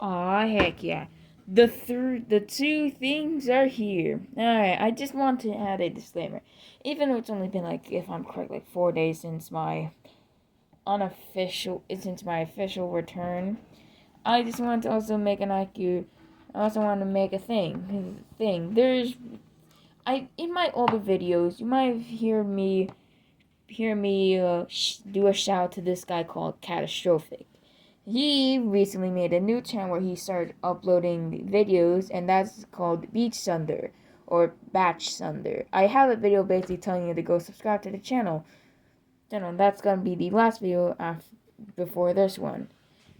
Aw, heck yeah. The two things are here. Alright, I just want to add a disclaimer. Even though it's only been like, if I'm correct, like 4 days since my official return, I just want to also make an IQ. I also want to make a thing. In my older videos, you might hear me do a shout to this guy called Catastrophic. He recently made a new channel where he started uploading videos, and that's called Beach Thunder or Batch Thunder. I have a video basically telling you to go subscribe to the channel. That's gonna be the last video before this one.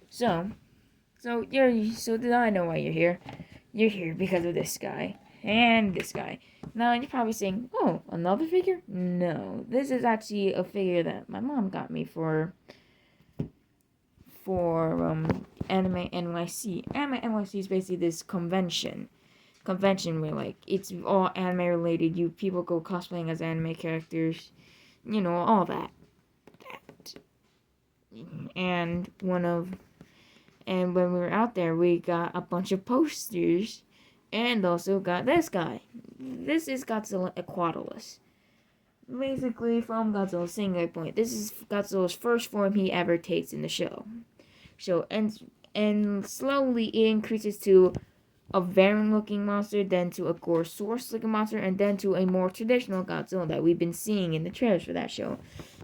So did I know why you're here? You're here because of this guy and this guy. Now you're probably saying, "Oh, another figure?" No, this is actually a figure that my mom got me for Anime NYC. Anime NYC is basically this convention where like it's all anime related. You people go cosplaying as anime characters, all that. And when we were out there, we got a bunch of posters, and also got this guy. This is Godzilla aquatilis. Basically, from Godzilla's singular point, this is Godzilla's first form he ever takes in the show. And slowly it increases to a variant looking monster, then to a Gorosaurus looking monster, and then to a more traditional Godzilla that we've been seeing in the trailers for that show.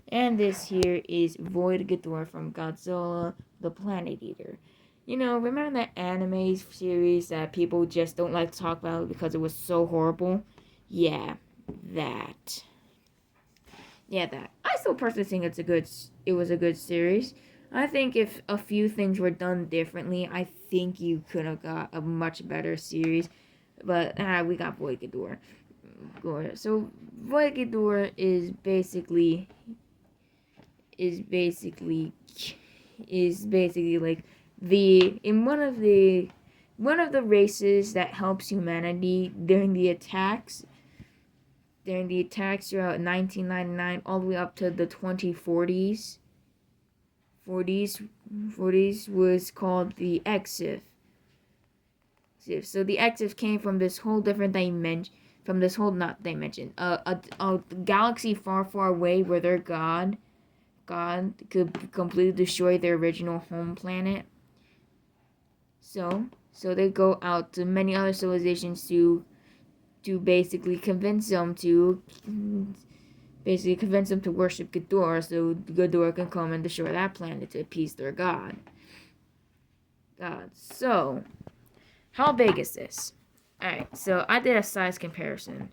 And this here is Void Ghidorah from Godzilla the Planet Eater. Remember that anime series that people just don't like to talk about because it was so horrible? Yeah, that. Yeah, that. I still personally think it was a good series. I think if a few things were done differently, I think you could have got a much better series. But we got Void Ghidorah. So Void Ghidorah is basically like one of the races that helps humanity during the attacks throughout 1999 all the way up to the 2040s. 40s was called the Exif. So the Exif came from this whole different dimension, from this whole not dimension, a galaxy far, far away where their god could completely destroy their original home planet. So they go out to many other civilizations to basically convince them to worship Ghidorah, so Ghidorah can come and destroy that planet to appease their god. So how big is this? Alright, so I did a size comparison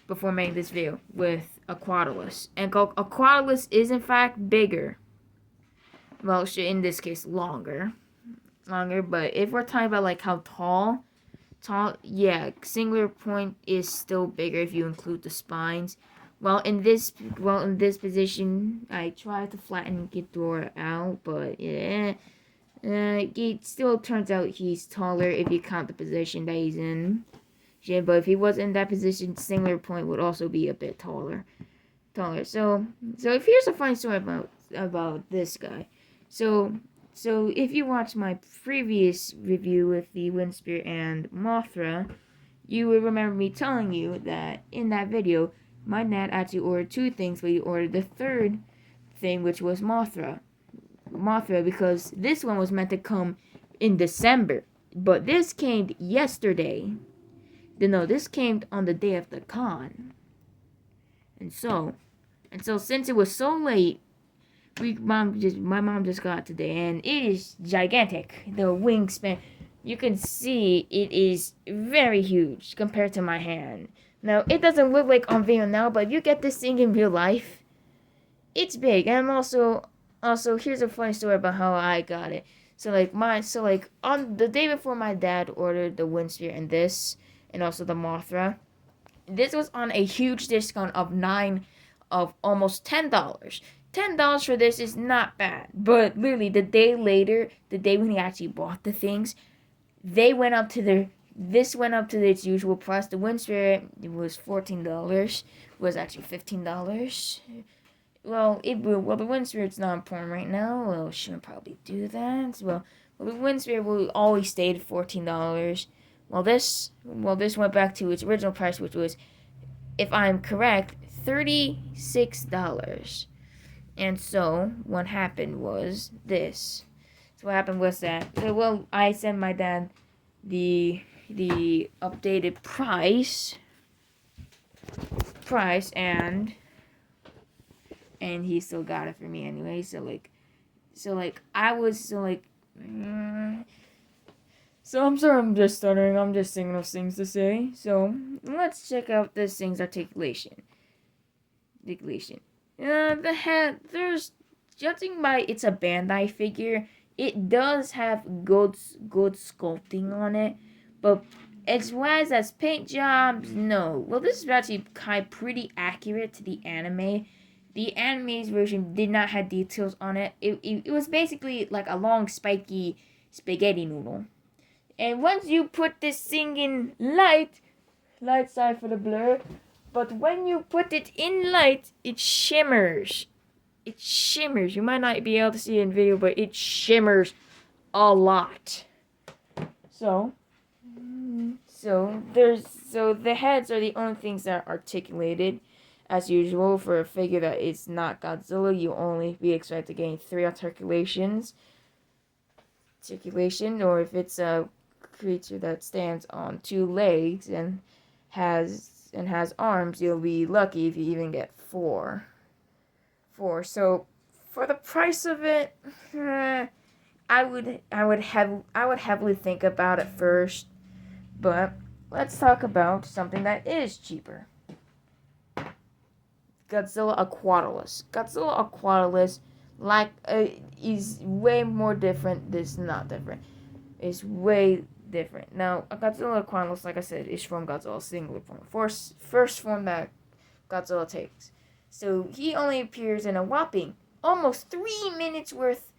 before making this video with Aquatilis, and Aquatilis is in fact bigger. Well, in this case, longer. But if we're talking about like how tall, yeah, singular point is still bigger if you include the spines. Well, in this position, I tried to flatten Ghidorah out, but yeah, it still turns out he's taller if you count the position that he's in. Yeah, but if he was in that position, singular point would also be a bit taller. So if here's a funny story about this guy. So if you watch my previous review with the Wind Spirit and Mothra, you will remember me telling you that in that video, my dad actually ordered two things, but he ordered the third thing, which was Mothra, because this one was meant to come in December, but this came yesterday. No, this came on the day of the con. And so since it was so late, my mom just got it today, and it is gigantic. The wingspan, you can see it is very huge compared to my hand. Now, it doesn't look like on video now, but if you get this thing in real life, it's big. And also here's a funny story about how I got it. So on the day before my dad ordered the Wind Sphere and also the Mothra, this was on a huge discount of almost $10. $10 for this is not bad, but literally the day when he actually bought the things, this went up to its usual price. The Wind Sphere, it was $14, was actually $15. Well, the Wind Spirit's not important right now. Well, shouldn't probably do that. Well, The wind spear will always stayed $14. This went back to its original price, which was, if I'm correct, $36. And so what happened was this. So what happened was that, I sent my dad the updated price, and he still got it for me anyway. So I'm sorry, I'm just stuttering. I'm just thinking of things to say. So let's check out this thing's articulation. The head, judging by it's a Bandai figure, it does have good sculpting on it, but as well as paint jobs, no. Well, this is actually pretty accurate to the anime. The anime's version did not have details on it. It was basically like a long spiky spaghetti noodle. And once you put this thing in light side for the blur, but when you put it in light, it shimmers. You might not be able to see it in video, but it shimmers a lot. So the heads are the only things that are articulated. As usual, for a figure that is not Godzilla, you only be expected to gain 3 articulation, or if it's a creature that stands on 2 legs and has arms, you'll be lucky if you even get 4. So for the price of it, I would heavily think about it first. But let's talk about something that is cheaper. Godzilla Aquatilis. Godzilla Aquatilis, is way more different. This is not different. It's way different. Now, Godzilla Aquatilis, like I said, is from Godzilla's singular form. First form that Godzilla takes. So he only appears in a whopping almost 3 minutes worth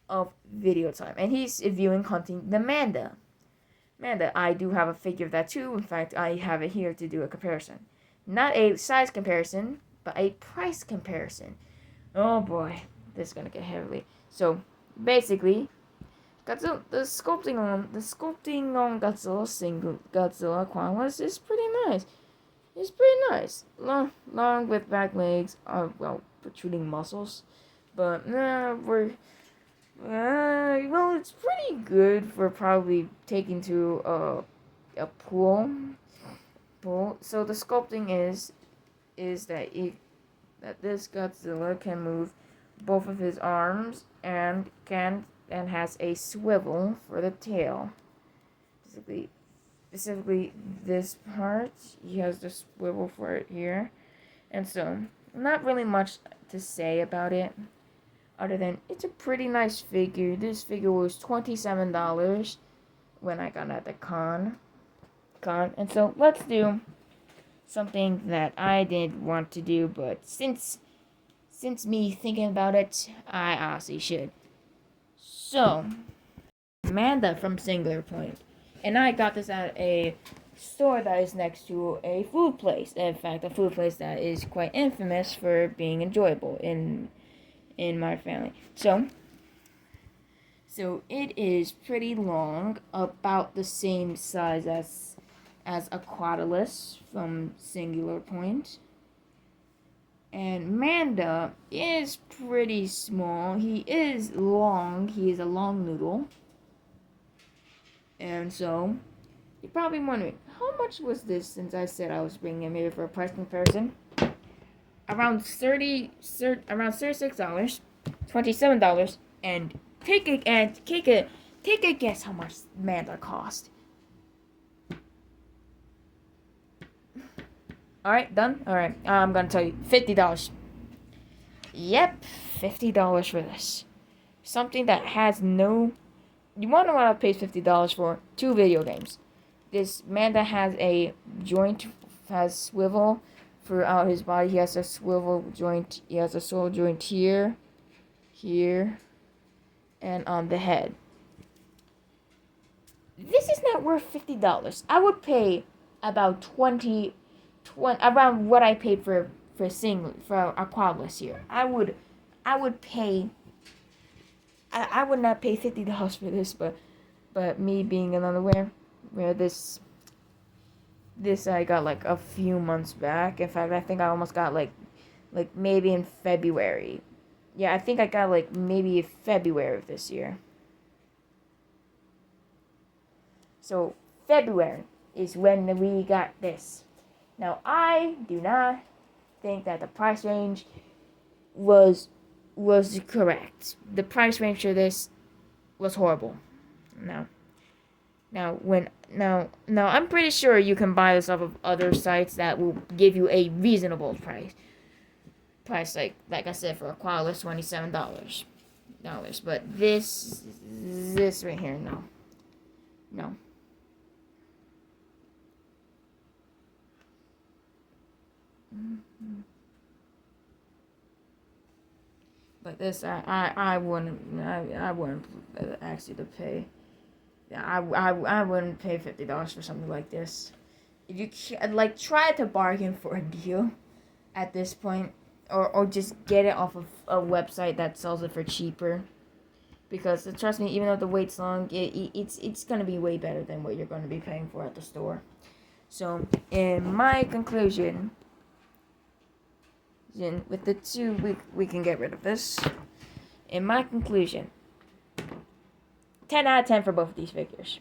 of video time. And he's viewing hunting the Manda. I do have a figure of that too. In fact, I have it here to do a comparison. Not a size comparison, but a price comparison. Oh boy, this is gonna get heavy. So basically, the sculpting on Godzilla Aquatilis is pretty nice. It's pretty nice. Long with back legs, protruding muscles, but it's pretty good for probably taking to a pool. So the sculpting is that this Godzilla can move both of his arms and has a swivel for the tail. Specifically this part, he has the swivel for it here. And so, not really much to say about it, other than it's a pretty nice figure. This figure was $27 when I got it at the con. And so, let's do something that I didn't want to do, but since me thinking about it, I honestly should. So, Amanda from Singular Point. And I got this at a store that is next to a food place. In fact, a food place that is quite infamous for being enjoyable in my family. So it is pretty long, about the same size as Aquatilis from Singular Point. And Manda is pretty small. He is long. He is a long noodle. And so, you're probably wondering, how much was this since I said I was bringing it maybe for a price comparison? Around $36, $27, and take a guess how much Manda cost. Alright, done? Alright, I'm gonna tell you, $50. Yep, $50 for this. Something that has no... You want to know what I paid $50 for? 2 video games. This Manda has a joint, has swivel throughout his body. He has a swivel joint. He has a swivel joint here, and on the head. This is not worth $50. I would pay about 20 around what I paid for Aquatilis here. I would pay I would not pay $50 for this, but me being unaware, where this I got like a few months back. In fact, I think I almost got like maybe in February. Yeah, I think I got like maybe February of this year. So February is when we got this. Now I do not think that the price range was correct. The price range for this was horrible. Now I'm pretty sure you can buy this off of other sites that will give you a reasonable price. Like I said, for aquatilis $27. But this right here, no. But this, I wouldn't ask you to pay. I wouldn't pay $50 for something like this. If you try to bargain for a deal at this point, or just get it off of a website that sells it for cheaper. Because trust me, even though the wait's long, it's gonna be way better than what you're gonna be paying for at the store. So, in my conclusion, with the two, we can get rid of this. In my conclusion, 10 out of 10 for both of these figures.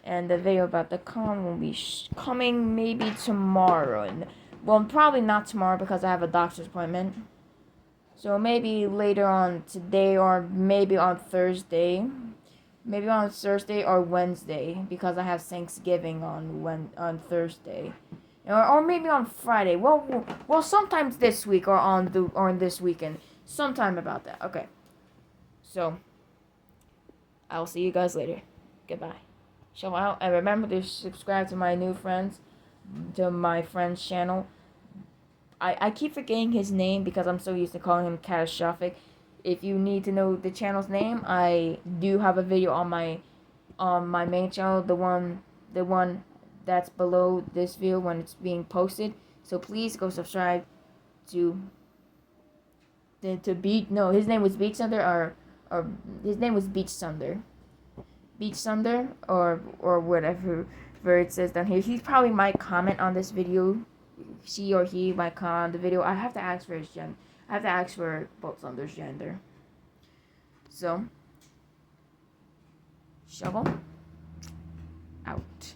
And the video about the con will be coming maybe tomorrow. Well, probably not tomorrow because I have a doctor's appointment. So maybe later on today, or maybe on Thursday. Maybe on Thursday or Wednesday, because I have Thanksgiving on Thursday. Or maybe on Friday. Well, sometimes this week or this weekend. Sometime about that. Okay. So I'll see you guys later. Goodbye. Show out, and remember to subscribe to my friend's channel. I keep forgetting his name because I'm so used to calling him Catastrophic. If you need to know the channel's name, I do have a video on my main channel, the one that's below this video when it's being posted. So please go subscribe to Beach. No, his name was Beach Thunder, or his name was Beach Thunder. Beach Thunder, or whatever it says down here. He probably might comment on this video. She or he might comment on the video. I have to ask for his gender. I have to ask for both Thunder's gender. So, shovel out.